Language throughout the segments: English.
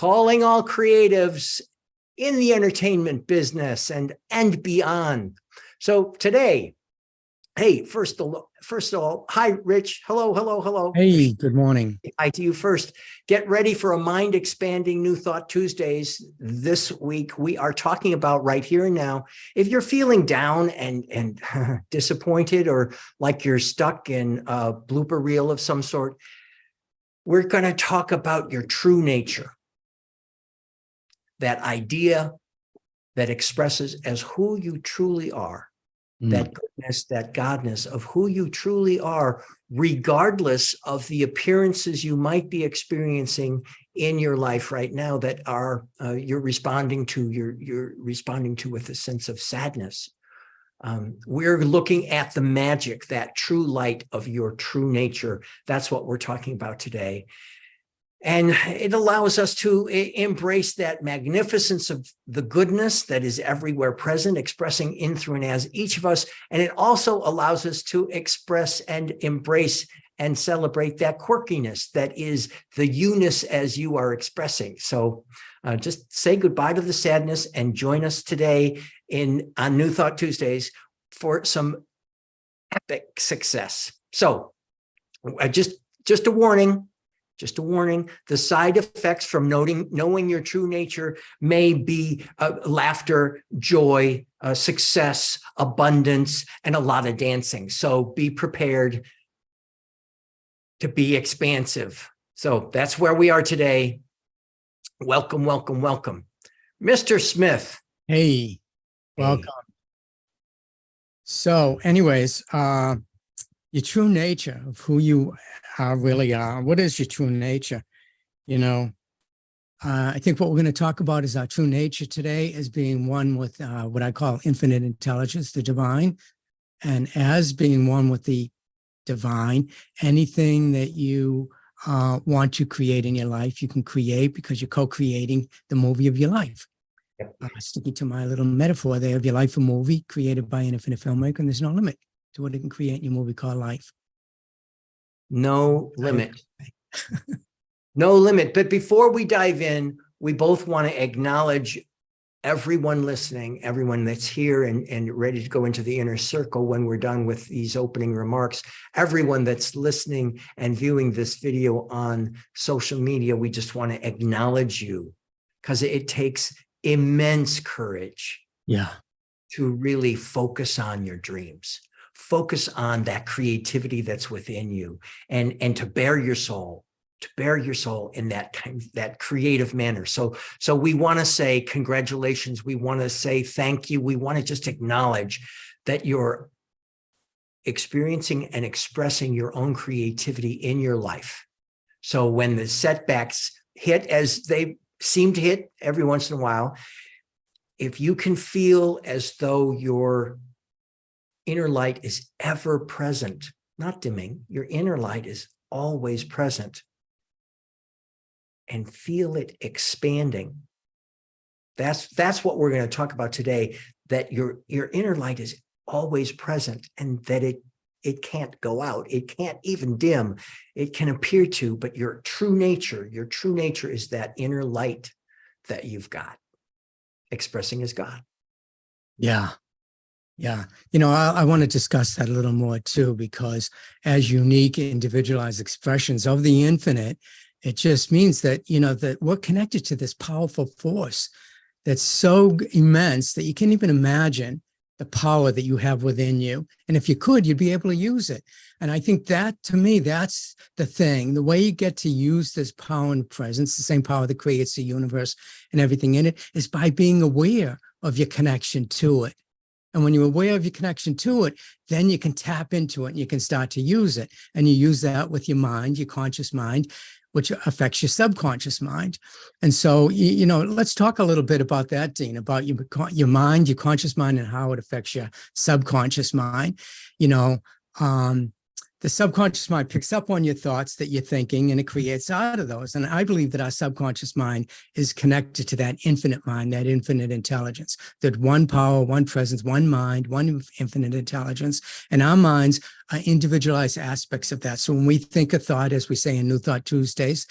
calling all creatives in the entertainment business and beyond. So today, hey, first of all, hi, Rich. Hello. Hey, good morning. Hi to you first. Get ready for a mind-expanding New Thought Tuesdays. This week, we are talking about right here and now. If you're feeling down and disappointed, or like you're stuck in a blooper reel of some sort, we're going to talk about your true nature. That idea that expresses as who you truly are. That goodness, that godness of who you truly are, regardless of the appearances you might be experiencing in your life right now that are you're responding to with a sense of sadness. We're looking at the magic, that true light of your true nature. That's what we're talking about today. And it allows us to embrace that magnificence of the goodness that is everywhere present, expressing in, through, and as each of us. And it also allows us to express and embrace and celebrate that quirkiness that is the you-ness as you are expressing. So just say goodbye to the sadness and join us today on New Thought Tuesdays for some epic success. So just a warning. Just a warning, the side effects from knowing your true nature may be laughter, joy, success, abundance, and a lot of dancing. So be prepared to be expansive. So that's where we are today. Welcome. Mr. Smith. Hey, welcome. So anyways, your true nature of who you really are. What is your true nature? I think what we're going to talk about is our true nature today as being one with what I call infinite intelligence, the divine, and as being one with the divine. Anything that you want to create in your life, you can create because you're co-creating the movie of your life. Yep. Sticking to my little metaphor there of your life, a movie created by an infinite filmmaker, and there's no limit to what it can create in your movie called life. No limit. No limit. But before we dive in, we both want to acknowledge everyone listening, everyone that's here and ready to go into the inner circle when we're done with these opening remarks. Everyone that's listening and viewing this video on social media, we just want to acknowledge you because it takes immense courage to really focus on your dreams. Focus on that creativity that's within you and to bare your soul in that creative manner. So we want to say congratulations. We want to say thank you. We want to just acknowledge that you're experiencing and expressing your own creativity in your life. So when the setbacks hit, as they seem to hit every once in a while, if you can feel as though your inner light is ever present, not dimming. Your inner light is always present. And feel it expanding. That's what we're going to talk about today, that your inner light is always present and that it can't go out. It can't even dim. It can appear to, but your true nature is that inner light that you've got, expressing as God. Yeah. I want to discuss that a little more too, because as unique, individualized expressions of the infinite, it just means that, that we're connected to this powerful force that's so immense that you can't even imagine the power that you have within you. And if you could, you'd be able to use it. And I think that, to me, that's the thing. The way you get to use this power and presence, the same power that creates the universe and everything in it, is by being aware of your connection to it. And when you're aware of your connection to it, then you can tap into it and you can start to use it. And you use that with your mind, your conscious mind, which affects your subconscious mind. And so, let's talk a little bit about that, Dean, about your mind, your conscious mind, and how it affects your subconscious mind. The subconscious mind picks up on your thoughts that you're thinking, and it creates out of those. And I believe that our subconscious mind is connected to that infinite mind, that infinite intelligence, that one power, one presence, one mind, one infinite intelligence. And our minds are individualized aspects of that. So when we think a thought, as we say in New Thought Tuesdays,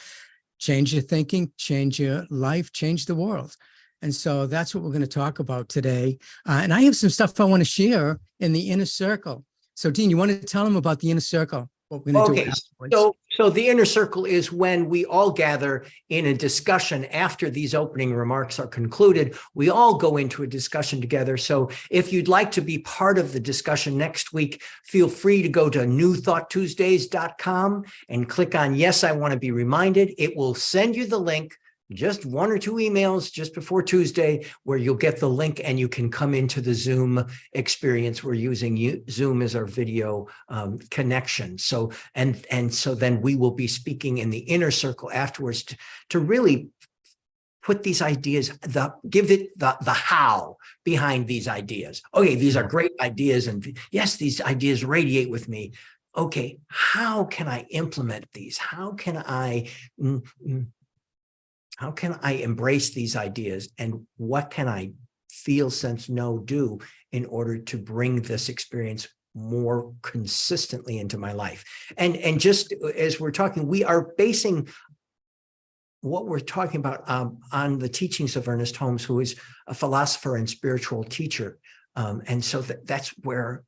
change your thinking, change your life, change the world. And so that's what we're going to talk about today. And I have some stuff I want to share in the inner circle. So Dean, you want to tell them about the inner circle? What we're going to do afterwards? So the inner circle is when we all gather in a discussion after these opening remarks are concluded. We all go into a discussion together. So if you'd like to be part of the discussion next week, feel free to go to newthoughttuesdays.com and click on Yes, I Want to Be Reminded. It will send you the link, just 1 or 2 emails just before Tuesday, where you'll get the link and you can come into the Zoom experience. We're using Zoom as our video connection. So, and so then we will be speaking in the inner circle afterwards to really put these ideas, give it the how behind these ideas. Okay, these are great ideas. And yes, these ideas radiate with me. Okay, how can I implement these? How can I embrace these ideas, and what can I feel, sense, know, do in order to bring this experience more consistently into my life? And just as we're talking, we are basing what we're talking about on the teachings of Ernest Holmes, who is a philosopher and spiritual teacher. And so that's where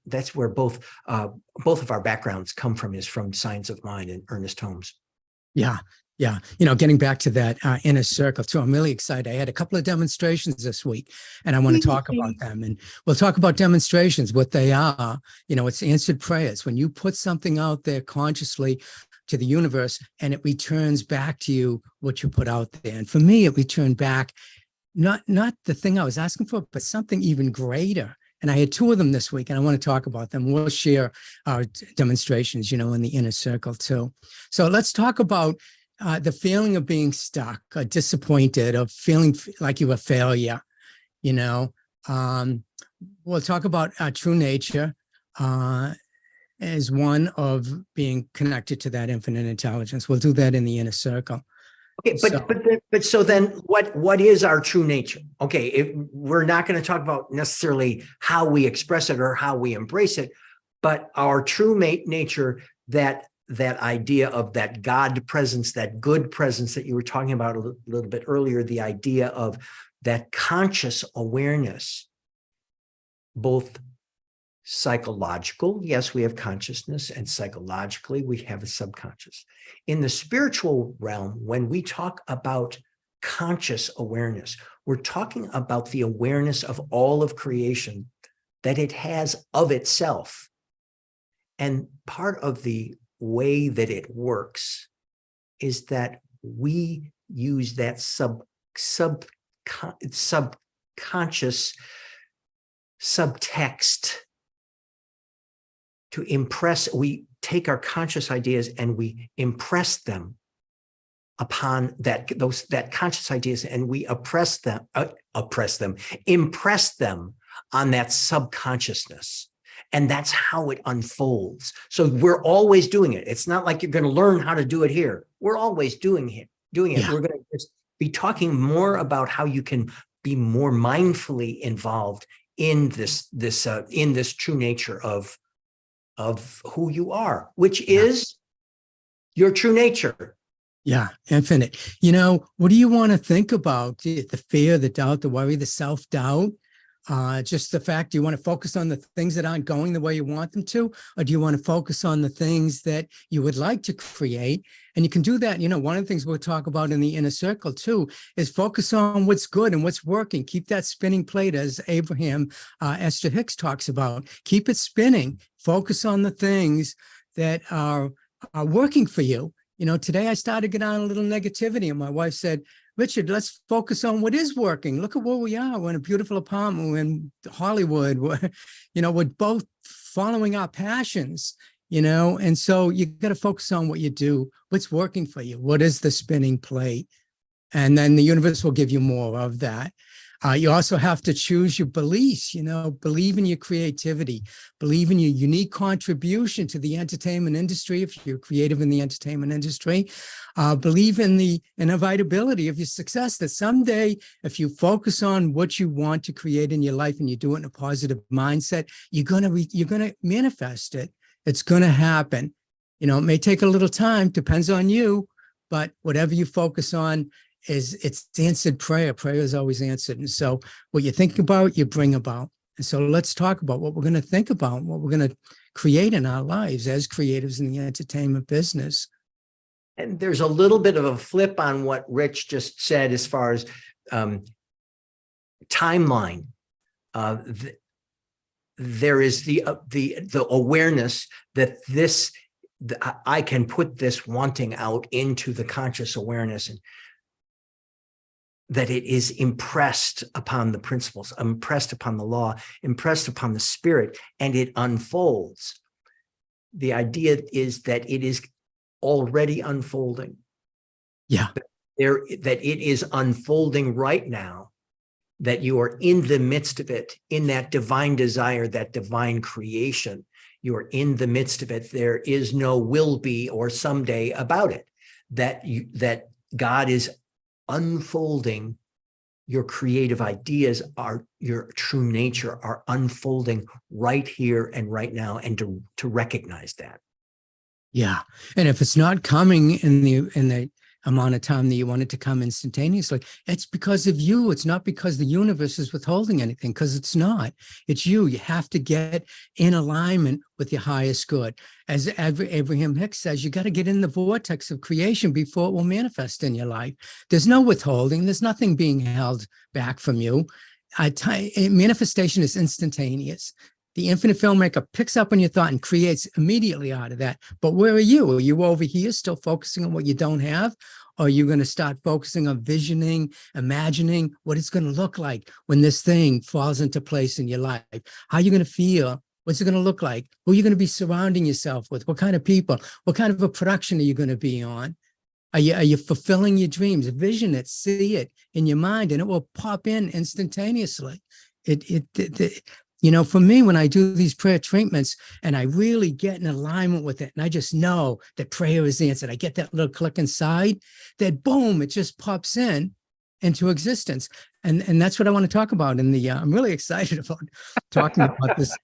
both of our backgrounds come from, is from Signs of Mind and Ernest Holmes. Yeah. Yeah. Getting back to that inner circle too, I'm really excited. I had a couple of demonstrations this week, and I want to talk about them. And we'll talk about demonstrations, what they are. It's answered prayers. When you put something out there consciously to the universe, and it returns back to you what you put out there. And for me, it returned back, not the thing I was asking for, but something even greater. And I had 2 of them this week, and I want to talk about them. We'll share our demonstrations, in the inner circle too. So let's talk about the feeling of being stuck, or disappointed, of feeling like you're a failure. We'll talk about our true nature as one of being connected to that infinite intelligence. We'll do that in the inner circle. Okay, but so then what is our true nature? Okay, we're not going to talk about necessarily how we express it or how we embrace it, but our true nature, that idea of that God presence, that good presence that you were talking about a little bit earlier, the idea of that conscious awareness, both psychological, yes, we have consciousness, and psychologically, we have a subconscious. In the spiritual realm, when we talk about conscious awareness, we're talking about the awareness of all of creation that it has of itself. And part of the way that it works is that we use that subconscious subtext to impress. We take our conscious ideas and we impress them upon that conscious ideas, and we impress them on that subconsciousness. And that's how it unfolds. So we're always doing it. It's not like you're going to learn how to do it here. We're always doing it. Yeah. We're going to just be talking more about how you can be more mindfully involved in this true nature of who you are, which is your true nature. Yeah, infinite. What do you want to think about? The fear, the doubt, the worry, the self-doubt? Just the fact, do you want to focus on the things that aren't going the way you want them to? Or do you want to focus on the things that you would like to create? And you can do that. One of the things we'll talk about in the inner circle too is focus on what's good and what's working. Keep that spinning plate, as Abraham Esther Hicks talks about. Keep it spinning. Focus on the things that are working for you. Today I started getting on a little negativity, and my wife said, Richard, let's focus on what is working. Look at where we are. We're in a beautiful apartment. We're in Hollywood. We're both following our passions, and so you got to focus on what you do, what's working for you. What is the spinning plate? And then the universe will give you more of that. You also have to choose your beliefs, believe in your creativity, believe in your unique contribution to the entertainment industry. If you're creative in the entertainment industry, believe in the inevitability of your success, that someday, if you focus on what you want to create in your life and you do it in a positive mindset, you're going to manifest it. It's going to happen. It may take a little time, depends on you, but whatever you focus on it's answered prayer. Prayer is always answered. And so what you think about, you bring about. And so let's talk about what we're going to think about, what we're going to create in our lives as creatives in the entertainment business. And there's a little bit of a flip on what Rich just said as far as timeline. There is the awareness that I can put this wanting out into the conscious awareness, and that it is impressed upon the principles, impressed upon the law, impressed upon the spirit, and it unfolds. The idea is that it is already unfolding. Yeah. That it is unfolding right now, that you are in the midst of it, in that divine desire, that divine creation. You are in the midst of it. There is no will be or someday about it. That God is unfolding your creative ideas, your true nature are unfolding right here and right now, and to recognize that. Yeah. And if it's not coming in the amount of time that you want it to come instantaneously, it's because of you. It's not because the universe is withholding anything, because it's not. It's you. You have to get in alignment with your highest good. As Abraham Hicks says, you got to get in the vortex of creation before it will manifest in your life. There's no withholding. There's nothing being held back from you. Manifestation is instantaneous. The infinite filmmaker picks up on your thought and creates immediately out of that. But where are you? Are you over here still focusing on what you don't have? Or are you going to start focusing on visioning, imagining what it's going to look like when this thing falls into place in your life? How are you going to feel? What's it going to look like? Who are you going to be surrounding yourself with? What kind of people? What kind of a production are you going to be on? Are you fulfilling your dreams? Vision it, see it in your mind, and it will pop in instantaneously. You know, for me, when I do these prayer treatments and I really get in alignment with it, and I just know that prayer is answered, I get that little click inside, that boom, it just pops into existence. And that's what I want to talk about in the, I'm really excited about talking about this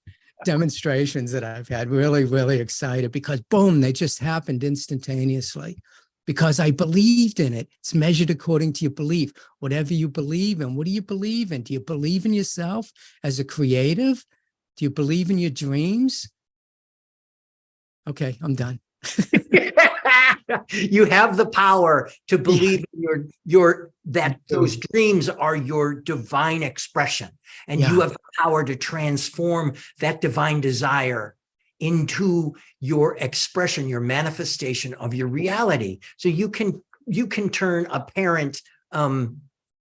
demonstrations that I've had, really, really excited, because boom, they just happened instantaneously. Because I believed in it. It's measured according to your belief. Whatever you believe in, what do you believe in? Do you believe in yourself as a creative? Do you believe in your dreams? Okay, I'm done. You have the power to believe in those dreams are your divine expression, and you have the power to transform that divine desire into your expression, your manifestation of your reality. So you can turn apparent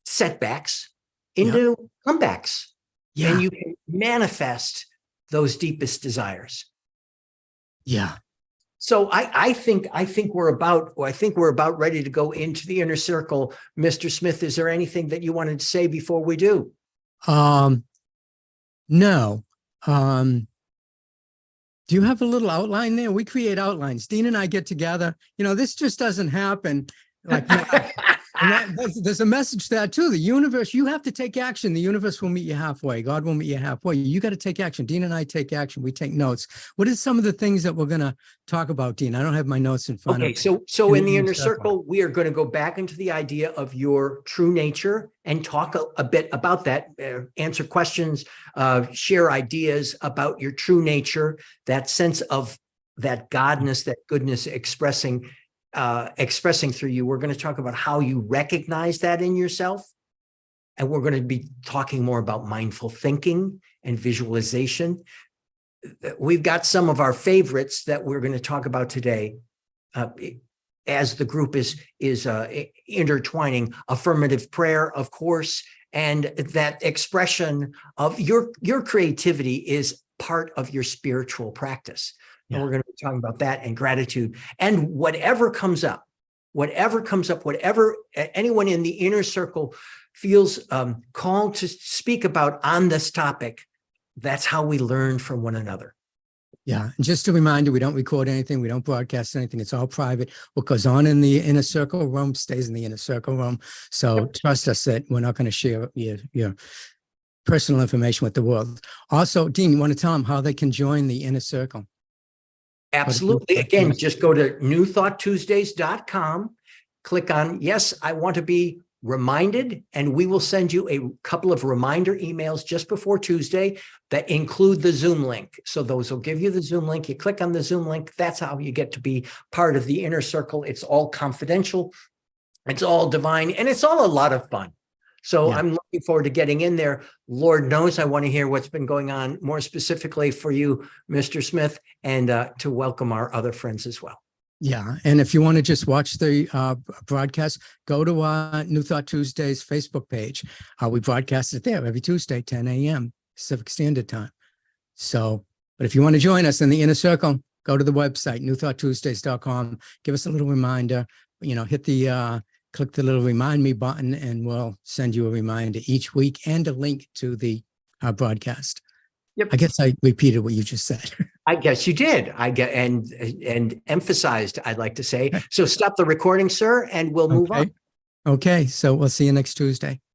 setbacks into comebacks, and you can manifest those deepest desires. Yeah. So I think we're about ready to go into the inner circle. Mr. Smith, is there anything that you wanted to say before we do? No. Do you have a little outline there? We create outlines. Dean and I get together. You know, this just doesn't happen like that. And there's a message there too. The universe, you have to take action. The universe will meet you halfway. God will meet you halfway. You got to take action. Dean and I take action. We take notes. What are some of the things that we're going to talk about, Dean? I don't have my notes in front of me. So in the inner circle, we are going to go back into the idea of your true nature and talk a bit about that, answer questions, share ideas about your true nature, that sense of that godness, that goodness expressing through you. We're going to talk about how you recognize that in yourself. And we're going to be talking more about mindful thinking and visualization. We've got some of our favorites that we're going to talk about today. As the group is intertwining affirmative prayer, of course, and that expression of your creativity is part of your spiritual practice. And we're going to be talking about that, and gratitude, and whatever comes up, whatever anyone in the inner circle feels called to speak about on this topic. That's how we learn from one another. Yeah. And just a reminder, we don't record anything. We don't broadcast anything. It's all private. What goes on in the inner circle room stays in the inner circle room. So trust us that we're not going to share your personal information with the world. Also, Dean, you want to tell them how they can join the inner circle? Absolutely. Again, just go to newthoughttuesdays.com. click on, yes, I want to be reminded, and we will send you a couple of reminder emails just before Tuesday that include the Zoom link. So those will give you the Zoom link. You click on the Zoom link. That's how you get to be part of the inner circle. It's all confidential. It's all divine, and it's all a lot of fun. So Yeah. I'm looking forward to getting in there. Lord knows I want to hear what's been going on more specifically for you, Mr. Smith, and to welcome our other friends as well. Yeah. And if you want to just watch the broadcast, go to New Thought Tuesday's Facebook page. We broadcast it there every Tuesday, 10 a.m. Pacific Standard Time. So, but if you want to join us in the inner circle, go to the website, newthoughttuesdays.com. Give us a little reminder, hit the, click the little remind me button, and we'll send you a reminder each week and a link to the broadcast. Yep. I guess I repeated what you just said. I guess you did. And emphasized, I'd like to say. So stop the recording, sir, and we'll move on. Okay. So we'll see you next Tuesday.